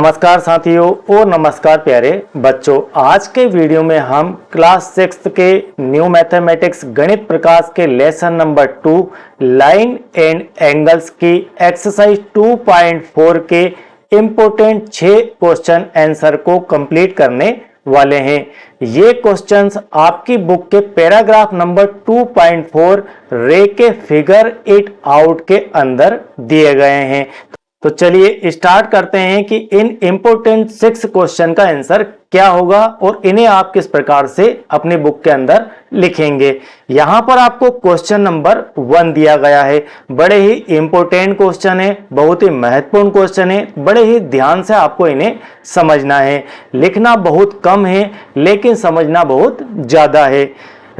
नमस्कार साथियों और नमस्कार प्यारे बच्चों। आज के वीडियो में हम क्लास 6 के न्यू मैथमेटिक्स गणित प्रकाश के lesson number 2 line and angles की एक्सरसाइज 2.4 के इम्पोर्टेंट 6 क्वेश्चन आंसर को कंप्लीट करने वाले हैं। ये क्वेश्चंस आपकी बुक के पैराग्राफ नंबर 2.4 रे के फिगर इट आउट के अंदर दिए गए हैं। तो चलिए स्टार्ट करते हैं कि इन इंपोर्टेंट 6 क्वेश्चन का आंसर क्या होगा और इन्हें आप किस प्रकार से अपनी बुक के अंदर लिखेंगे। यहां पर आपको क्वेश्चन नंबर 1 दिया गया है। बड़े ही इंपोर्टेंट क्वेश्चन है, बहुत ही महत्वपूर्ण क्वेश्चन है। बड़े ही ध्यान से आपको इन्हें समझना है। लिखना बहुत कम है लेकिन समझना बहुत ज्यादा है।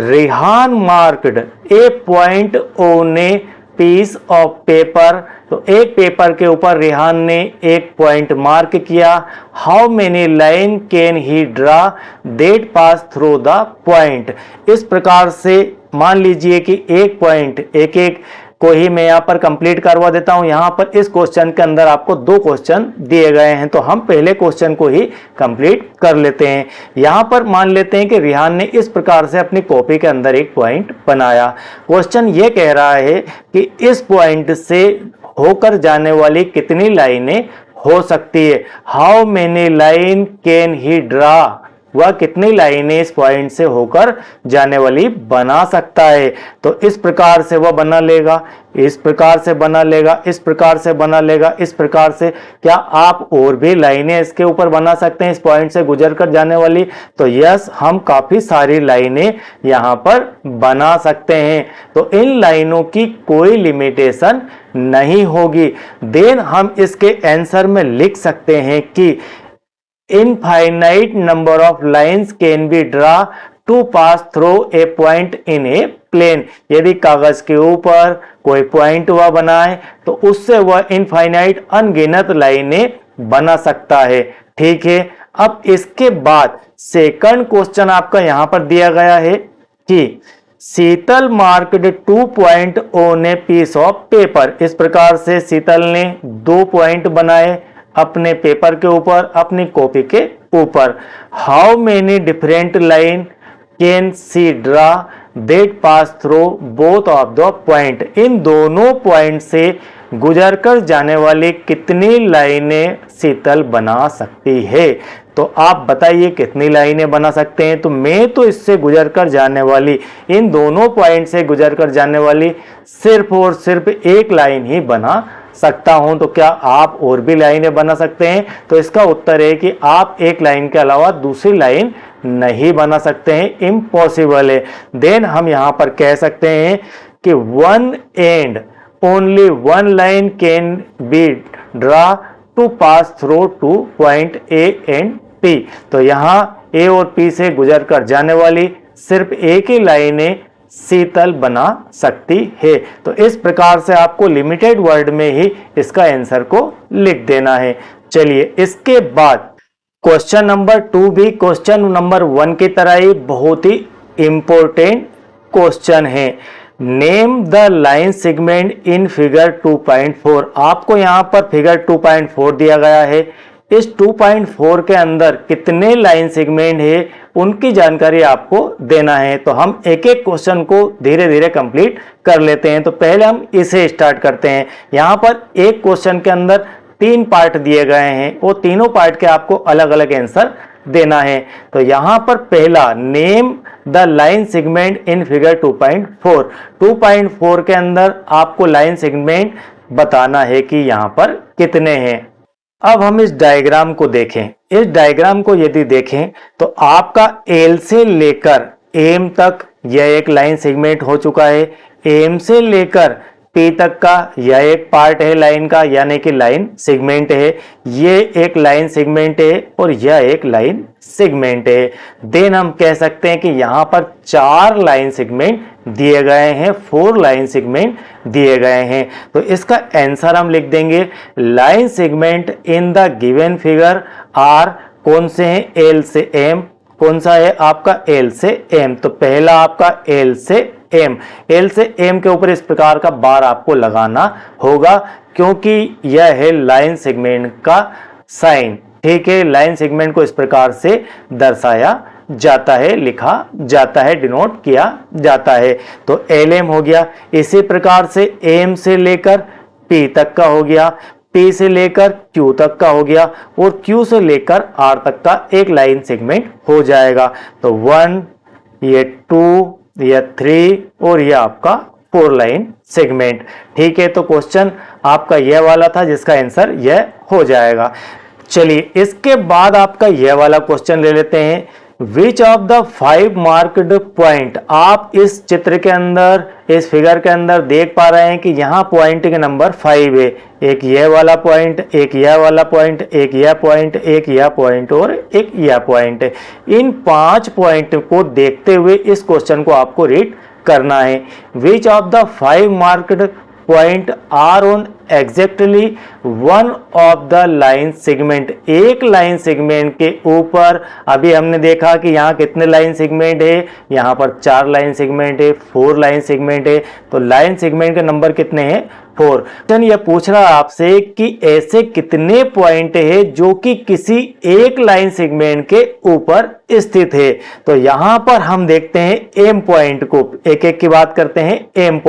Rihan marked a point on a piece of paper, तो एक पेपर के ऊपर रिहान ने एक पॉइंट मार्क किया। How many line can he draw that pass through the point. इस प्रकार से मान लीजिए कि एक पॉइंट एक एक को ही मैं यहाँ पर कंप्लीट करवा देता हूं। यहाँ पर इस क्वेश्चन के अंदर आपको 2 क्वेश्चन दिए गए हैं, तो हम पहले क्वेश्चन को ही कंप्लीट कर लेते हैं। यहाँ पर मान लेते हैं कि रिहान ने इस प्रकार से अपनी कॉपी के अंदर एक पॉइंट बनाया। क्वेश्चन ये कह रहा है कि इस पॉइंट से होकर जाने वाली कितनी लाइनें हो सकती है। How many line can he draw, वह कितनी लाइनें इस पॉइंट से होकर जाने वाली बना सकता है। तो इस प्रकार से वह बना लेगा, इस प्रकार से बना लेगा, इस प्रकार से बना लेगा, इस प्रकार से। क्या आप और भी लाइनें इसके ऊपर बना सकते हैं इस पॉइंट से गुजर कर जाने वाली? तो यस, हम काफी सारी लाइनें यहां पर बना सकते हैं। तो इन लाइनों की कोई लिमिटेशन नहीं होगी। देन हम इसके आंसर में लिख सकते हैं कि infinite number of lines can be drawn to pass through a point in a plane। यदि कागज के ऊपर कोई पॉइंट वह बनाए तो उससे वह इनफाइनाइट अनगिनत लाइनें बना सकता है। ठीक है, अब इसके बाद सेकंड क्वेश्चन आपका यहां पर दिया गया है कि Sheetal marked 2 point on a piece of paper. इस प्रकार से शीतल ने 2 पॉइंट बनाए अपने पेपर के ऊपर, अपनी कॉपी के ऊपर। How many different line can she draw that pass through both of the point. इन दोनों पॉइंट से गुजरकर जाने वाली कितनी लाइनें शीतल बना सकती है। तो आप बताइए कितनी लाइनें बना सकते हैं। तो मैं तो इससे गुजरकर जाने वाली, इन दोनों पॉइंट से गुजरकर जाने वाली सिर्फ और सिर्फ एक लाइन ही बना सकता हूं। तो क्या आप और भी लाइनें बना सकते हैं? तो इसका उत्तर है कि आप एक लाइन के अलावा दूसरी लाइन नहीं बना सकते हैं, इम्पॉसिबल है। देन हम यहां पर कह सकते हैं कि one and only one line can be draw to pass through 2 point A and P. तो यहां ए और पी से गुजरकर जाने वाली सिर्फ एक ही लाइनें शीतल बना सकती है। तो इस प्रकार से आपको लिमिटेड वर्ड में ही इसका आंसर को लिख देना है। चलिए, इसके बाद क्वेश्चन नंबर 2 भी क्वेश्चन नंबर 1 की तरह ही बहुत ही इंपॉर्टेंट क्वेश्चन है। Name the line segment in figure 2.4। आपको यहां पर फिगर 2.4 दिया गया है। इस 2.4 के अंदर कितने लाइन सेगमेंट है उनकी जानकारी आपको देना है। तो हम एक एक क्वेश्चन को धीरे धीरे कंप्लीट कर लेते हैं। तो पहले हम इसे स्टार्ट करते हैं। यहां पर एक क्वेश्चन के अंदर 3 पार्ट दिए गए हैं और तीनों पार्ट के आपको अलग अलग आंसर देना है। तो यहां पर पहला, name the line segment in figure 2.4। 2.4 के अंदर आपको लाइन सेगमेंट बताना है कि यहां पर कितने हैं। अब हम इस डायग्राम को देखें। इस डायग्राम को यदि देखें तो आपका एल से लेकर एम तक यह एक लाइन सेगमेंट हो चुका है। एम से लेकर पी तक का यह एक पार्ट है लाइन का, यानी कि लाइन सेगमेंट है। ये एक लाइन सेगमेंट है और यह एक लाइन सेगमेंट है। देन हम कह सकते हैं कि यहां पर 4 लाइन सेगमेंट दिए गए हैं, 4 लाइन सेगमेंट दिए गए हैं। तो इसका आंसर हम लिख देंगे line segment in the given figure are, कौन से हैं? एल से एम। कौन सा है आपका? एल से एम। तो पहला आपका एल से एम। एल से एम के ऊपर इस प्रकार का बार आपको लगाना होगा क्योंकि यह है लाइन सेगमेंट का साइन। ठीक है, लाइन सेगमेंट को इस प्रकार से दर्शाया जाता है, लिखा जाता है, डिनोट किया जाता है। तो LM हो गया। इसी प्रकार से AM से लेकर P तक का हो गया, P से लेकर Q तक का हो गया और Q से लेकर R तक का एक लाइन सेगमेंट हो जाएगा। तो 1, ये 2, ये 3 और ये आपका 4 लाइन सेगमेंट। ठीक है, तो क्वेश्चन आपका यह वाला था जिसका आंसर यह हो जाएगा। चलिए इसके बाद आपका यह वाला क्वेश्चन ले लेते हैं। विच ऑफ द 5 मार्क्ड पॉइंट, आप इस चित्र के अंदर, इस फिगर के अंदर देख पा रहे हैं कि यहाँ पॉइंट के नंबर 5 है। एक यह वाला पॉइंट, एक यह वाला पॉइंट, एक यह पॉइंट, एक यह पॉइंट और एक यह पॉइंट है। इन 5 पॉइंट को देखते हुए इस क्वेश्चन को आपको रीड करना है। Which of the 5 marked point are on exactly one of the line segment, एक लाइन सेगमेंट के ऊपर। अभी हमने देखा कि यहाँ कितने लाइन सेगमेंट है, यहाँ पर 4 लाइन सेगमेंट है, 4 लाइन सेगमेंट है। तो लाइन सेगमेंट के नंबर कितने हैं? 4। यह पूछ रहा है आपसे कि ऐसे कितने पॉइंट है जो कि किसी एक लाइन सेगमेंट के ऊपर स्थित है। तो यहां पर हम देखते हैं एम पॉइंट को, एक एक की बात करते हैं। एम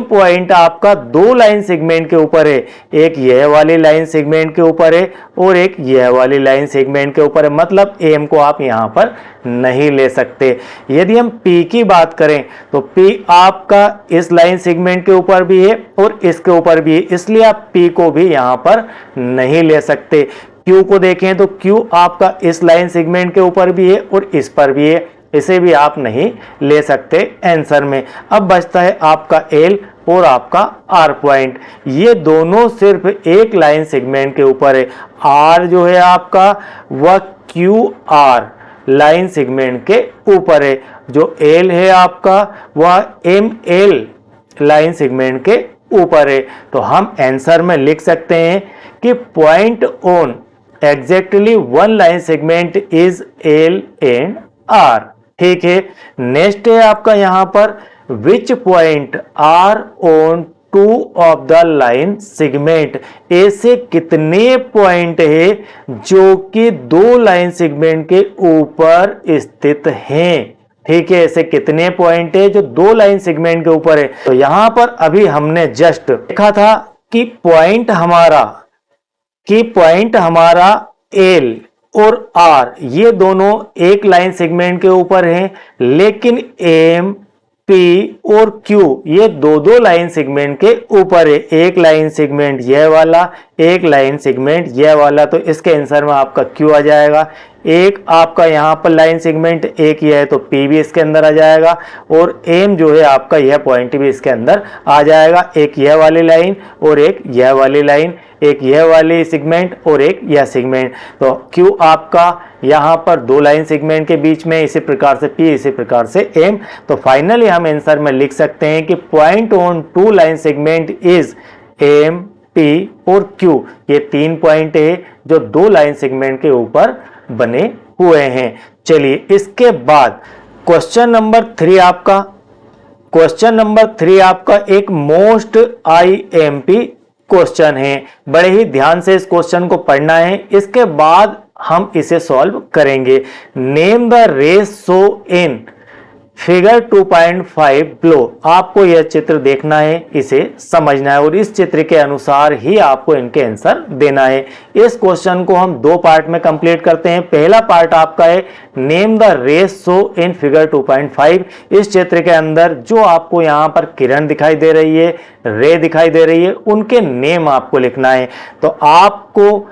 पॉइंट आपका 2 लाइन सेगमेंट के ऊपर है, एक यह वाली लाइन सेगमेंट के ऊपर है और एक यह वाली लाइन सेगमेंट के ऊपर है। मतलब एम को आप यहां पर नहीं ले सकते। यदि हम P की बात करें तो P आपका इस लाइन सेगमेंट के ऊपर भी है और इसके ऊपर भी है, इसलिए आप P को भी यहां पर नहीं ले सकते। Q को देखें तो Q आपका इस लाइन सेगमेंट के ऊपर भी है और इस पर भी है, इसे भी आप नहीं ले सकते आंसर में। अब बचता है आपका L और आपका R पॉइंट, ये दोनों सिर्फ एक लाइन सेगमेंट के ऊपर है। R जो है आपका वह QR लाइन सेगमेंट के ऊपर है, जो L है आपका वह ML लाइन सेगमेंट के ऊपर है। तो हम आंसर में लिख सकते हैं कि point on exactly one line segment is L and R। ठीक है, नेक्स्ट है आपका यहां पर which point are on 2 of the line segment, ऐसे कितने पॉइंट है जो कि 2 लाइन सेगमेंट के ऊपर स्थित हैं। ठीक है, ऐसे कितने पॉइंट है जो 2 लाइन सेगमेंट के ऊपर है। तो यहां पर अभी हमने जस्ट देखा था कि पॉइंट हमारा L और R ये दोनों एक लाइन सेगमेंट के ऊपर हैं, लेकिन M, P और Q ये 2 लाइन सेगमेंट के ऊपर है। एक लाइन सेगमेंट यह वाला, एक लाइन सेगमेंट यह वाला। तो इसके आंसर में आपका Q आ जाएगा। एक आपका यहाँ पर लाइन सेगमेंट एक यह है तो P भी इसके अंदर आ जाएगा और M जो है आपका यह पॉइंट भी इसके अंदर आ जाएगा। एक यह वाली लाइन और एक यह वाली लाइन, एक यह वाली सेगमेंट और एक यह सेगमेंट। तो Q आपका यहाँ पर 2 लाइन सेगमेंट के बीच में, इसी प्रकार से P, इसी प्रकार से M। तो फाइनली हम आंसर में लिख सकते हैं कि point on 2 line segment is M, P और Q। ये 3 पॉइंट है जो 2 लाइन सेगमेंट के ऊपर बने हुए हैं। चलिए इसके बाद क्वेश्चन नंबर 3 आपका एक मोस्ट IMP क्वेश्चन है। बड़े ही ध्यान से इस क्वेश्चन को पढ़ना है, इसके बाद हम इसे सॉल्व करेंगे। Name the ratio in figure 2.5 below. आपको यह चित्र देखना है, इसे समझना है और इस चित्र के अनुसार ही आपको इनके आंसर देना है। इस क्वेश्चन को हम 2 पार्ट में कंप्लीट करते हैं। पहला पार्ट आपका है name the ratio in figure 2.5। इस चित्र के अंदर जो आपको यहाँ पर किरण दिखाई दे रही है, रे दिखाई दे रही है, उनके नेम आपको लिखना है। तो आपको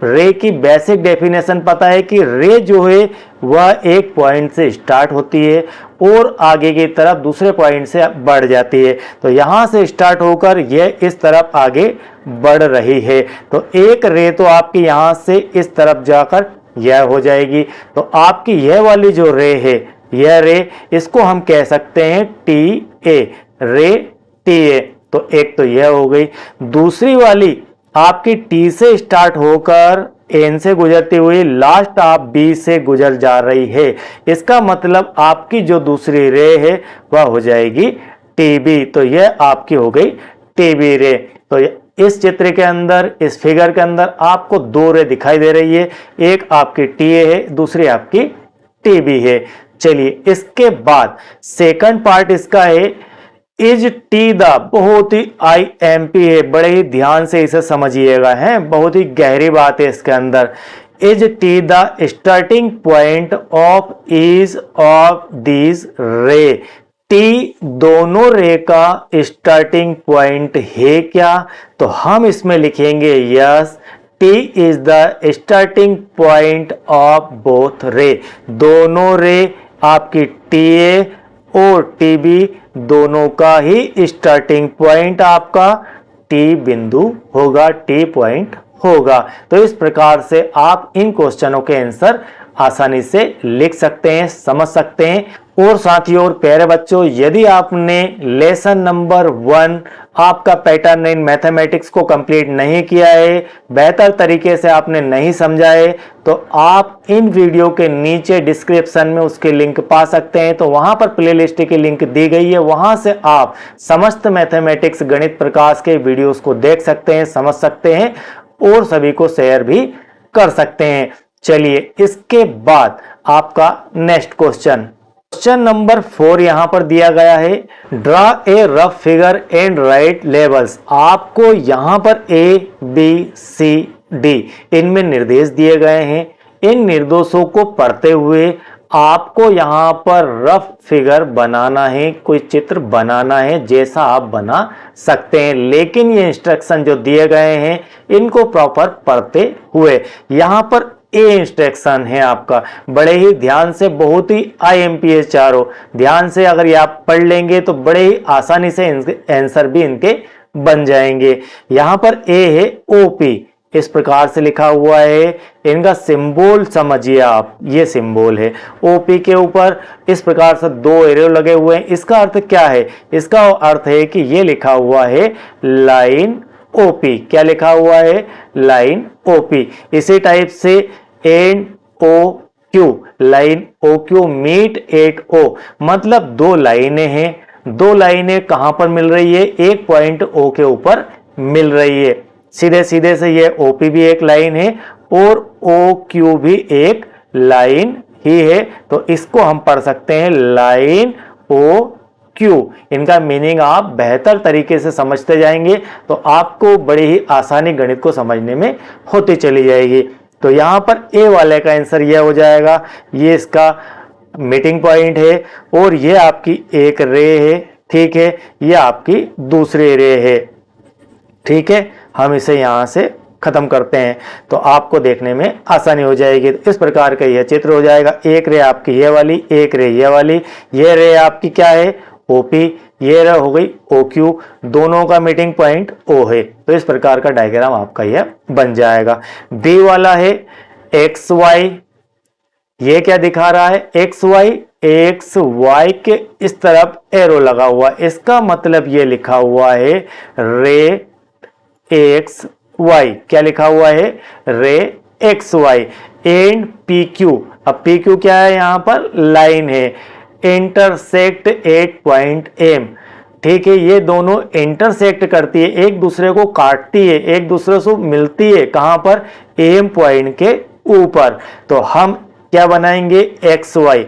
रे की बेसिक डेफिनेशन पता है कि रे जो है वह एक पॉइंट से स्टार्ट होती है और आगे की तरफ दूसरे पॉइंट से बढ़ जाती है। तो यहां से स्टार्ट होकर यह इस तरफ आगे बढ़ रही है। तो एक रे तो आपकी यहां से इस तरफ जाकर यह हो जाएगी। तो आपकी यह वाली जो रे है, यह रे, इसको हम कह सकते हैं TA, रे TA। तो एक तो यह हो गई। दूसरी वाली आपकी T से स्टार्ट होकर N से गुजरती हुई लास्ट आप B से गुजर जा रही है। इसका मतलब आपकी जो दूसरी रे है वह हो जाएगी TB। तो यह आपकी हो गई TB रे। तो इस चित्र के अंदर, इस फिगर के अंदर आपको दो रे दिखाई दे रही है, एक आपकी TA है, दूसरी आपकी TB है। चलिए इसके बाद सेकंड पार्ट इसका है इज टी द, बहुत ही IMP है, बड़े ही ध्यान से इसे समझिएगा, है बहुत ही गहरी बात है इसके अंदर। Is T the starting point of each of these रे, टी दोनों रे का स्टार्टिंग पॉइंट है क्या? तो हम इसमें लिखेंगे yes, T is the starting point of both रे, दोनों रे आपकी TA और TB दोनों का ही स्टार्टिंग पॉइंट आपका T बिंदु होगा, T पॉइंट होगा। तो इस प्रकार से आप इन क्वेश्चनों के आंसर आसानी से लिख सकते हैं, समझ सकते हैं। और साथियों और प्यारे बच्चों, यदि आपने लेसन नंबर 1 आपका पैटर्न इन मैथमेटिक्स को कंप्लीट नहीं किया है, बेहतर तरीके से आपने नहीं समझा है, तो आप इन वीडियो के नीचे डिस्क्रिप्शन में उसके लिंक पा सकते हैं। तो वहां पर प्लेलिस्ट की लिंक दी गई है, वहां से आप समस्त मैथमेटिक्स गणित प्रकाश के वीडियोस को देख सकते हैं, समझ सकते हैं और सभी को शेयर भी कर सकते हैं। चलिए इसके बाद आपका नेक्स्ट क्वेश्चन नंबर 4 यहां पर दिया गया है। Draw a rough figure and right labels. आपको यहां पर ABCD इनमें निर्देश दिए गए हैं। इन निर्देशों को पढ़ते हुए आपको यहां पर रफ फिगर बनाना है, कोई चित्र बनाना है, जैसा आप बना सकते हैं, लेकिन ये इंस्ट्रक्शन जो दिए गए हैं इनको प्रॉपर पढ़ते हुए। यहां पर इंस्ट्रक्शन है आपका, बड़े ही ध्यान से, बहुत ही IMP है चारों, ध्यान से अगर ये आप पढ़ लेंगे तो बड़े ही आसानी से आंसर भी इनके बन जाएंगे। यहां पर A है OP, इस प्रकार से लिखा हुआ है। इनका सिंबल समझिए आप, ये सिंबल है OP के ऊपर इस प्रकार से 2 एरो लगे हुए हैं। इसका अर्थ क्या है? इसका अर्थ है कि ये लिखा हुआ है लाइन OP। क्या लिखा हुआ है? Line OP। इसी टाइप से NOQ, line OQ meet at O, मतलब 2 लाइनें हैं। 2 लाइनें कहां पर मिल रही है? एक पॉइंट O के ऊपर मिल रही है। सीधे सीधे से ये OP भी एक लाइन है और OQ भी एक लाइन ही है। तो इसको हम पढ़ सकते हैं लाइन OQ। इनका मीनिंग आप बेहतर तरीके से समझते जाएंगे तो आपको बड़ी ही आसानी गणित को समझने में होती चली जाएगी। तो यहां पर A वाले का आंसर यह हो जाएगा, ये इसका मीटिंग पॉइंट है और ये आपकी एक रे है, ठीक है, ये आपकी दूसरी रे है, ठीक है। हम इसे यहां से खत्म करते हैं तो आपको देखने में आसानी हो जाएगी। तो इस प्रकार का यह चित्र हो जाएगा। एक रे आपकी ये वाली, एक रे ये वाली, ये रे आपकी क्या है? OP, ये रे हो गई OQ, दोनों का मीटिंग पॉइंट O है। तो इस प्रकार का डायग्राम आपका यह बन जाएगा। B वाला है XY, ये क्या दिखा रहा है? XY के इस तरफ एरो लगा हुआ, इसका मतलब ये लिखा हुआ है रे XY। क्या लिखा हुआ है? रे XY एंड PQ। अब PQ क्या है? यहां पर लाइन है, इंटरसेक्ट एट पॉइंट M, ठीक है। ये दोनों इंटरसेक्ट करती है, एक दूसरे को काटती है, एक दूसरे से मिलती है, कहां पर? M पॉइंट के ऊपर। तो हम क्या बनाएंगे? XY,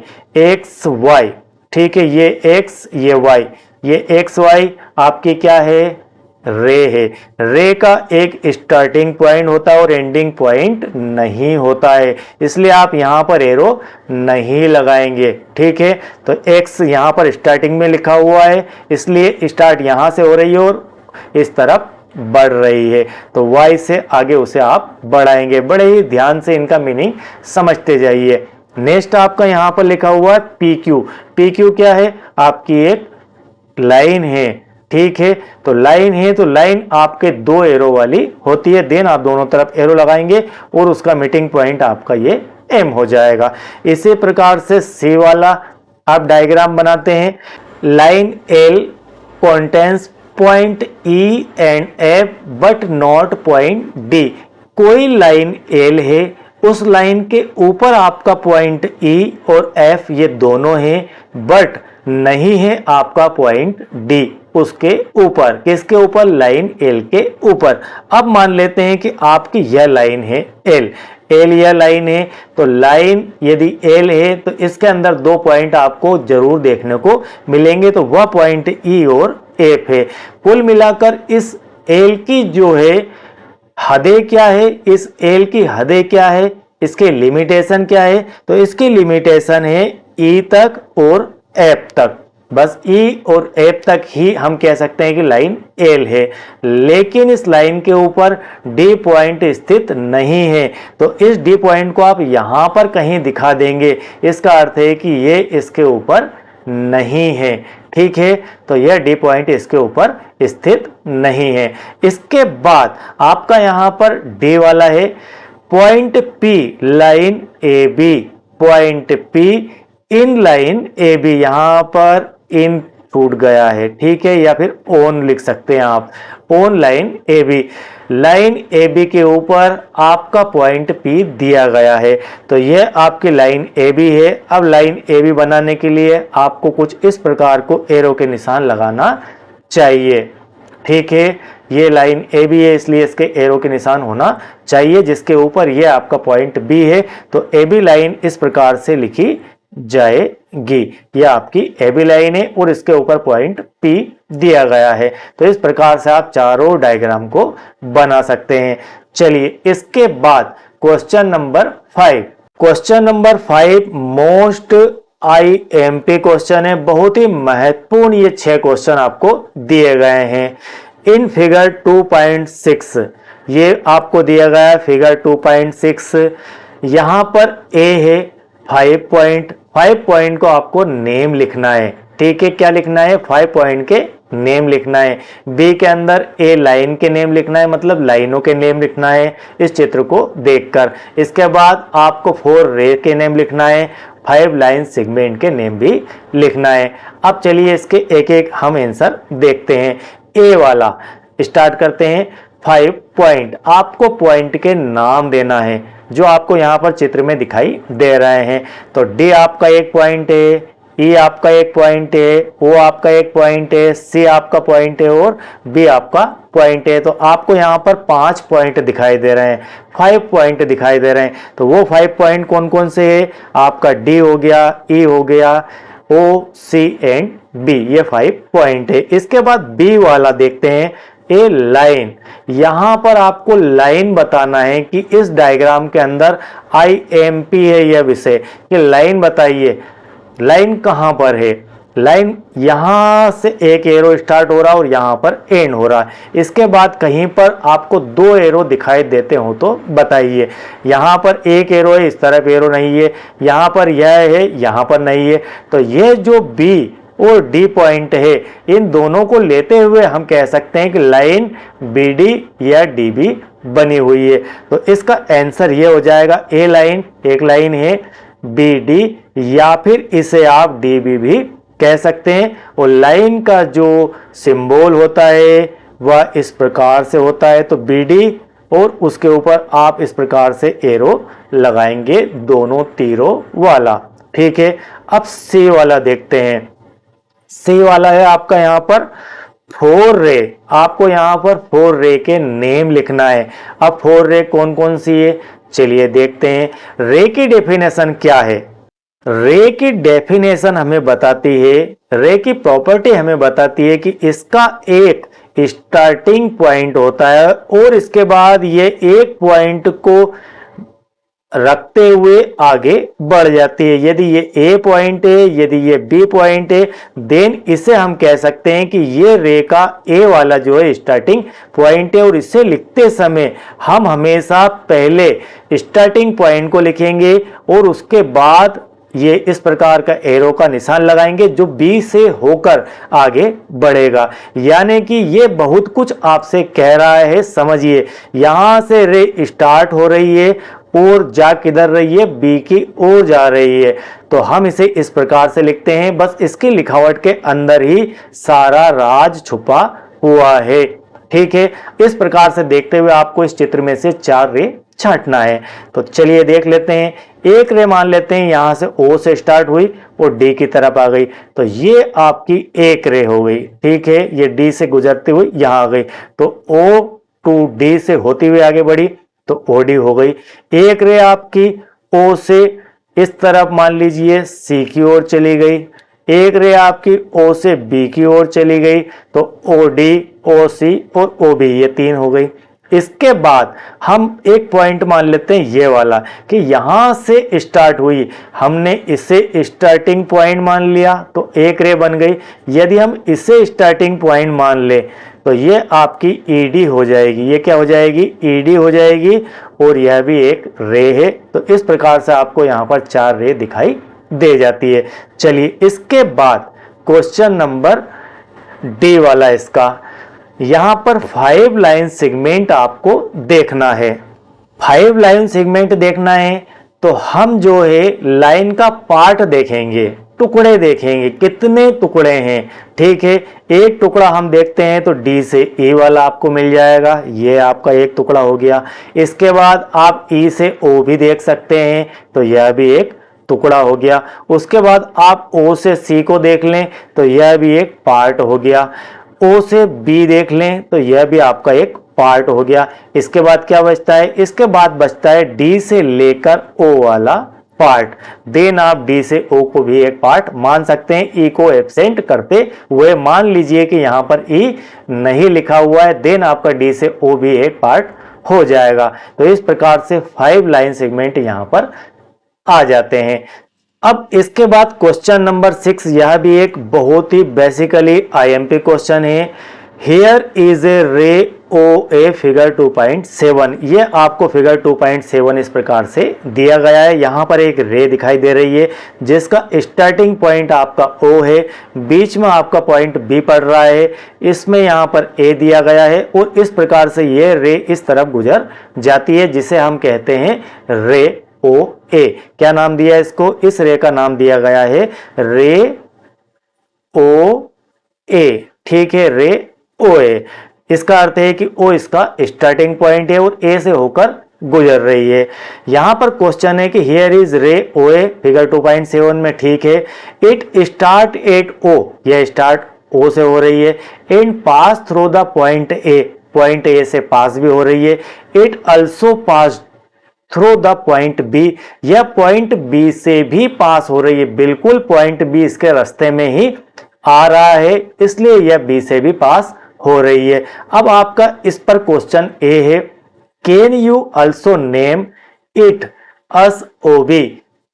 ठीक है, ये X ये Y, ये XY आपकी क्या है? रे है। रे का एक स्टार्टिंग पॉइंट होता है और एंडिंग पॉइंट नहीं होता है, इसलिए आप यहां पर एरो नहीं लगाएंगे, ठीक है। तो X यहां पर स्टार्टिंग में लिखा हुआ है, इसलिए स्टार्ट यहां से हो रही है और इस तरफ बढ़ रही है। तो Y से आगे उसे आप बढ़ाएंगे। बड़े ही ध्यान से इनका मीनिंग समझते जाइए। नेक्स्ट आपका यहां पर लिखा हुआ है PQ। PQ क्या है? आपकी एक लाइन है, ठीक है। तो लाइन है, तो लाइन आपके 2 एरो वाली होती है। देन आप दोनों तरफ एरो लगाएंगे और उसका मीटिंग पॉइंट आपका ये M हो जाएगा। इसी प्रकार से C वाला आप डायग्राम बनाते हैं। Line L contains point E and F but not point D। कोई लाइन L है, उस लाइन के ऊपर आपका पॉइंट E और F ये दोनों हैं, बट नहीं है आपका पॉइंट डी उसके ऊपर। किसके ऊपर? लाइन एल के ऊपर। अब मान लेते हैं कि आपकी यह लाइन है एल, एल यह लाइन है, तो लाइन यदि एल है तो इसके अंदर दो पॉइंट आपको जरूर देखने को मिलेंगे, तो वह पॉइंट ई और एफ है। कुल मिलाकर इस एल की जो है हदें क्या है, इस एल की हदें क्या है, इसके लिमिटेशन क्या है? तो इसकी लिमिटेशन है ई तक और एफ तक। बस ई और एफ तक ही हम कह सकते हैं कि लाइन एल है, लेकिन इस लाइन के ऊपर डी पॉइंट स्थित नहीं है। तो इस डी पॉइंट को आप यहां पर कहीं दिखा देंगे, इसका अर्थ है कि ये इसके ऊपर नहीं है। ठीक है, तो यह डी पॉइंट इसके ऊपर स्थित नहीं है। इसके बाद आपका यहां पर डी वाला है point P, line A B, point P in line A B, यहां पर इन छूट गया है, ठीक है, या फिर ऑन लिख सकते हैं आप, on line A B. Line A B के ऊपर आपका पॉइंट पी दिया गया है, तो यह आपकी लाइन ए बी है। अब लाइन ए बी बनाने के लिए आपको कुछ इस प्रकार को एरो के निशान लगाना चाहिए। ठीक है, ये लाइन ए बी है इसलिए इसके एरो के निशान होना चाहिए, जिसके ऊपर ये आपका पॉइंट बी है। तो ए बी लाइन इस प्रकार से लिखी जाएगी, यह आपकी ए बी लाइन है और इसके ऊपर पॉइंट पी दिया गया है। तो इस प्रकार से आप चारों डायग्राम को बना सकते हैं। चलिए इसके बाद question number 5। Question number 5 most IMP question है, बहुत ही महत्वपूर्ण। ये 6 क्वेश्चन आपको दिए गए हैं। इन फिगर 2.6 ये आपको दिया गया है फिगर 2.6। यहां पर ए है 5 पॉइंट, 5 पॉइंट को आपको नेम लिखना है। ठीक है, क्या लिखना है? 5 पॉइंट के नेम लिखना है। बी के अंदर ए लाइन के नेम लिखना है, मतलब लाइनों के नेम लिखना है इस चित्र को देखकर। इसके बाद आपको 4 रे के नेम लिखना है, 5 लाइन सेगमेंट के नेम भी लिखना है। अब चलिए इसके एक एक हम आंसर देखते हैं। ए वाला स्टार्ट करते हैं। 5 पॉइंट, आपको पॉइंट के नाम देना है जो आपको यहां पर चित्र में दिखाई दे रहे हैं। तो डी आपका एक पॉइंट है, ई आपका एक पॉइंट है, ओ आपका एक पॉइंट है, सी आपका पॉइंट है और बी आपका पॉइंट है। तो आपको यहां पर 5 पॉइंट दिखाई दे रहे हैं, 5 पॉइंट दिखाई दे रहे हैं। तो वो 5 पॉइंट कौन कौन से है? आपका डी हो गया, ई हो गया, ओ, सी एंड बी, ये 5 पॉइंट है। इसके बाद बी वाला देखते हैं, ए लाइन। यहां पर आपको लाइन बताना है कि इस डायग्राम के अंदर IMP है यह विषय, कि लाइन बताइए, लाइन कहां पर है? लाइन यहां से एक एरो स्टार्ट हो रहा है और यहां पर एंड हो रहा है। इसके बाद कहीं पर आपको 2 एरो दिखाई देते हो तो बताइए। यहां पर एक एरो है, इस तरफ एरो नहीं है, यहां पर यह है, यहां पर नहीं है। तो यह जो बी और डी पॉइंट है, इन दोनों को लेते हुए हम कह सकते हैं कि लाइन BD या DB बनी हुई है। तो इसका आंसर ये हो जाएगा, ए लाइन एक लाइन है BD, या फिर इसे आप DB भी कह सकते हैं। और लाइन का जो सिंबल होता है वह इस प्रकार से होता है, तो BD और उसके ऊपर आप इस प्रकार से एरो लगाएंगे, दोनों तीरों वाला। ठीक है, अब सी वाला देखते हैं। सी वाला है आपका यहां पर 4 रे, आपको यहां पर 4 रे के नेम लिखना है। अब 4 रे कौन कौन सी है चलिए देखते हैं। रे की डेफिनेशन क्या है? रे की डेफिनेशन हमें बताती है, रे की प्रॉपर्टी हमें बताती है कि इसका एक स्टार्टिंग पॉइंट होता है और इसके बाद ये एक पॉइंट को रखते हुए आगे बढ़ जाती है। यदि ये ए पॉइंट है, यदि ये बी पॉइंट है, देन इसे हम कह सकते हैं कि ये रे का ए वाला जो है स्टार्टिंग पॉइंट है। और इसे लिखते समय हम हमेशा पहले स्टार्टिंग पॉइंट को लिखेंगे और उसके बाद ये इस प्रकार का एरो का निशान लगाएंगे जो बी से होकर आगे बढ़ेगा। यानी कि ये बहुत कुछ आपसे कह रहा है, समझिए। यहां से रे स्टार्ट हो रही है और जा किधर रही है? बी की ओर जा रही है। तो हम इसे इस प्रकार से लिखते हैं। बस इसकी लिखावट के अंदर ही सारा राज छुपा हुआ है। ठीक है, इस प्रकार से देखते हुए आपको इस चित्र में से 4 रे छांटना है। तो चलिए देख लेते हैं। एक रे मान लेते हैं यहां से O से स्टार्ट हुई और D की तरफ आ गई, तो ये आपकी एक रे हो गई। ठीक है, ये D से गुजरती हुई यहां आ गई, तो O टू D से होती हुई आगे बढ़ी तो OD हो गई। एक रे आपकी O से इस तरफ मान लीजिए C की ओर चली गई, एक रे आपकी O से B की ओर चली गई, तो OD, OC और OB ये तीन हो गई। इसके बाद हम एक पॉइंट मान लेते हैं ये वाला कि यहां से स्टार्ट हुई, हमने इसे स्टार्टिंग पॉइंट मान लिया तो एक रे बन गई। यदि हम इसे स्टार्टिंग पॉइंट मान ले तो ये आपकी ED हो जाएगी। ये क्या हो जाएगी? ED हो जाएगी, और यह भी एक रे है। तो इस प्रकार से आपको यहां पर 4 रे दिखाई दे जाती है। चलिए इसके बाद क्वेश्चन नंबर D वाला, इसका यहां पर 5 लाइन सेगमेंट आपको देखना है। 5 लाइन सेगमेंट देखना है तो हम जो है लाइन का पार्ट देखेंगे, टुकड़े देखेंगे, कितने टुकड़े हैं। ठीक है, एक टुकड़ा हम देखते हैं तो D से E वाला आपको मिल जाएगा, ये आपका एक टुकड़ा हो गया। इसके बाद आप E से O भी देख सकते हैं तो यह भी एक टुकड़ा हो गया। उसके बाद आप O से C को देख लें तो यह भी एक पार्ट हो गया। O से B देख लें तो यह भी आपका एक पार्ट हो गया। इसके बाद क्या बचता है? इसके बाद बचता है D से लेकर O वाला पार्ट। देन आप D से O को भी एक पार्ट मान सकते हैं, E को एब्सेंट करते हुए। मान लीजिए कि यहां पर E नहीं लिखा हुआ है, देन आपका D से O भी एक पार्ट हो जाएगा। तो इस प्रकार से 5 लाइन सेगमेंट यहां पर आ जाते हैं। अब इसके बाद क्वेश्चन नंबर 6, यह भी एक बहुत ही बेसिकली IMP क्वेश्चन है। हियर इज ए रे OA फिगर 2.7। ये आपको फिगर 2.7 इस प्रकार से दिया गया है। यहां पर एक रे दिखाई दे रही है जिसका स्टार्टिंग पॉइंट आपका O है, बीच में आपका पॉइंट B पड़ रहा है, इसमें यहां पर A दिया गया है, और इस प्रकार से ये रे इस तरफ गुजर जाती है जिसे हम कहते हैं रे OA। क्या नाम दिया इसको? इस रे का नाम दिया गया है रे OA। ठीक है, रे OA। इसका अर्थ है कि O इसका स्टार्टिंग पॉइंट है और A से होकर गुजर रही है। यहां पर क्वेश्चन है कि हियर इज रे OA फिगर 2.7 में। ठीक है, इट स्टार्ट एट O, यह स्टार्ट O से हो रही है, and pass through the point A, point A से पास भी हो रही है। It also pass through the point B, यह पॉइंट B से भी पास हो रही है। बिल्कुल पॉइंट B इसके रास्ते में ही आ रहा है, इसलिए यह B से भी पास हो रही है। अब आपका इस पर क्वेश्चन A है, can you also name it us OB।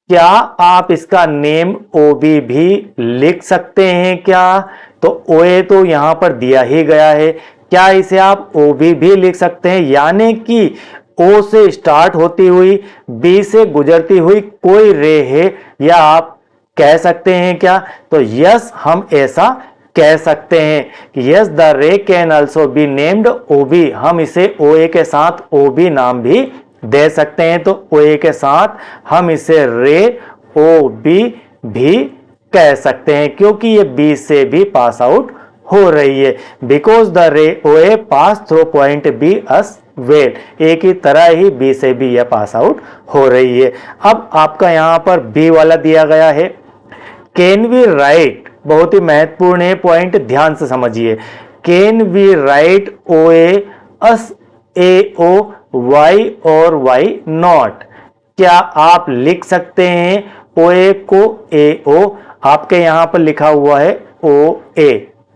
क्या आप इसका नेम OB भी लिख सकते हैं क्या? तो OA तो यहां पर दिया ही गया है, क्या इसे आप OB भी लिख सकते हैं? यानी कि O से स्टार्ट होती हुई B से गुजरती हुई कोई रे है, या आप कह सकते हैं क्या? तो यस, हम ऐसा कह सकते हैं कि यस द रे can also be named OB। हम इसे OA के साथ OB नाम भी दे सकते हैं, तो OA के साथ हम इसे रे OB भी कह सकते हैं, क्योंकि ये B से भी पास आउट हो रही है। बिकॉज द रे OA pass through point B अस वेल, एक ही तरह ही B से भी यह पास आउट हो रही है। अब आपका यहां पर B वाला दिया गया है, कैन वी राइट, बहुत ही महत्वपूर्ण है पॉइंट, ध्यान से समझिए। Can we write OA as AO Y और Y नॉट। क्या आप लिख सकते हैं OA को AO? आपके यहां पर लिखा हुआ है OA।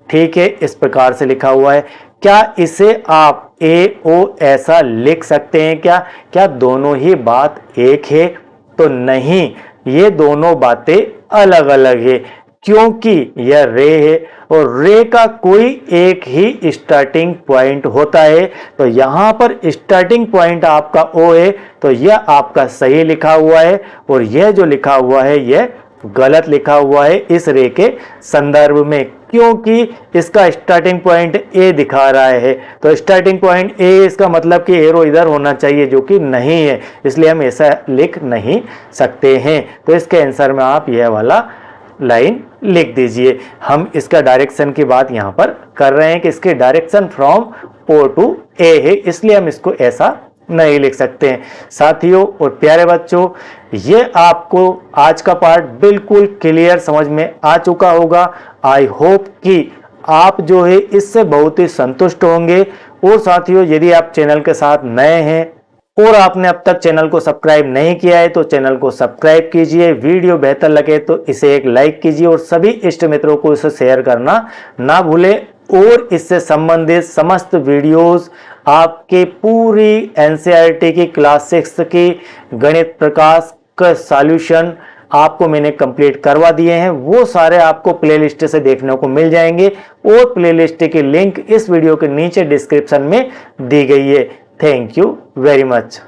ठीक है, इस प्रकार से लिखा हुआ है। क्या इसे आप AO ऐसा लिख सकते हैं क्या? क्या दोनों ही बात एक है? तो नहीं, ये दोनों बातें अलग अलग है, क्योंकि यह रे है और रे का कोई एक ही स्टार्टिंग पॉइंट होता है। तो यहां पर स्टार्टिंग पॉइंट आपका O है, तो यह आपका सही लिखा हुआ है, और यह जो लिखा हुआ है यह गलत लिखा हुआ है इस रे के संदर्भ में, क्योंकि इसका स्टार्टिंग पॉइंट A दिखा रहा है। तो स्टार्टिंग पॉइंट A, इसका मतलब कि एरो इधर होना चाहिए, जो कि नहीं है, इसलिए हम ऐसा लिख नहीं सकते हैं। तो इसके आंसर में आप यह वाला लाइन लिख दीजिए। हम इसका डायरेक्शन की बात यहां पर कर रहे हैं कि इसके direction from O to A है, इसलिए हम इसको ऐसा नहीं लिख सकते हैं। साथियों और प्यारे बच्चों, ये आपको आज का पार्ट बिल्कुल क्लियर समझ में आ चुका होगा। आई होप कि आप जो है इससे बहुत ही संतुष्ट होंगे। और साथियों, यदि आप चैनल के साथ नए हैं और आपने अब तक चैनल को सब्सक्राइब नहीं किया है तो चैनल को सब्सक्राइब कीजिए। वीडियो बेहतर लगे तो इसे एक लाइक कीजिए और सभी इष्ट मित्रों को इसे शेयर करना ना भूलें। और इससे संबंधित समस्त वीडियोस आपके पूरी एनसीईआरटी की क्लास 6 की गणित प्रकाश का सॉल्यूशन आपको मैंने कंप्लीट करवा दिए हैं। वो सारे आपको प्लेलिस्ट से देखने को मिल जाएंगे और प्लेलिस्ट की लिंक इस वीडियो के नीचे डिस्क्रिप्शन में दी गई है। Thank you very much.